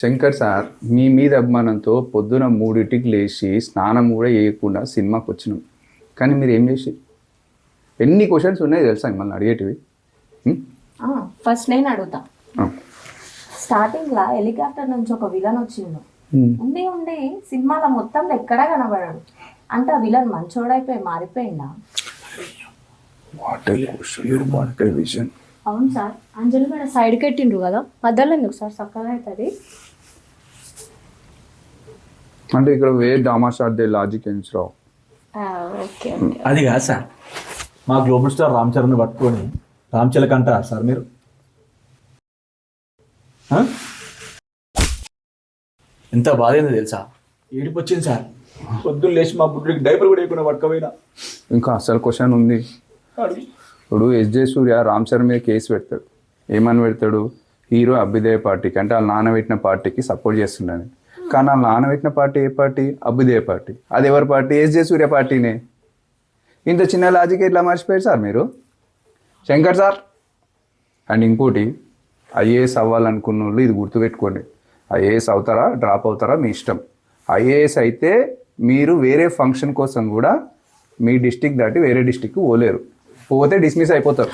Shankar sir మీ మీద అభిమానంతో పొద్దున 3ంటికి లేచి స్నానం కూడా చేయకుండా సినిమాకి వచ్చినాం. కానీ మీరు ఏం చేసి ఎన్ని క్వశ్చన్స్ ఉన్నాయి తెలుసా మిమ్మల్ని అడిగేటివి? ఫస్ట్ నేను అడుగుతా. స్టార్టింగ్ లా హెలికాప్టర్ నుంచి ఒక విలన్ వచ్చిండు. ఉండి ఉండి సినిమాలో మొత్తం ఎక్కడా కనబడాడు. అంటే ఆ విలన్ మంచోడైపోయి మారిపోయిందా? అవును సార్, అంజలి మేడం సైడ్ కట్టిండ్రు కదా, మధ్యలో ఎందుకు సార్ చక్కగా అవుతుంది? అంటే ఇక్కడ వే డామాషార్దే లాజిక్ ఏం రావు. ఓకే అది కాదు సార్, మా గ్లోబల్ స్టార్ రామ్ చరణ్ పట్టుకొని రామ్ చిలక అంటారా సార్ మీరు? ఎంత బాధ అయిందో తెలుసా? ఏడుపు వచ్చింది సార్. పొద్దున్న లేచి మా బుడ్డికి డైపర్ కూడా వేయకుండా పట్టుకపోయినా. ఇంకా అసలు క్వశ్చన్ ఉంది. ఇప్పుడు ఎస్జే సూర్య రామ్ చరణ్ మీద కేసు పెడతాడు. ఏమని పెడతాడు? హీరో అభ్యుదయ పార్టీకి, అంటే వాళ్ళు నానబెట్టిన పార్టీకి సపోర్ట్ చేస్తుండని. కానీ వాళ్ళు నానబెట్టిన పార్టీ ఏ పార్టీ? అభ్యుదయ పార్టీ. అది ఎవరి పార్టీ? ఎస్జే సూర్య పార్టీనే. ఇంత చిన్న లాజిక్ ఎట్లా మర్చిపోయారు సార్ మీరు, శంకర్ సార్? అండ్ ఇంకోటి, ఐఏఎస్ అవ్వాలనుకున్న వాళ్ళు ఇది గుర్తుపెట్టుకోండి. ఐఏఎస్ అవుతారా డ్రాప్ అవుతారా మీ ఇష్టం. ఐఏఎస్ అయితే మీరు వేరే ఫంక్షన్ కోసం కూడా మీ డిస్టిక్ దాటి వేరే డిస్టిక్కి పోలేరు. పోతే డిస్మిస్ అయిపోతారు.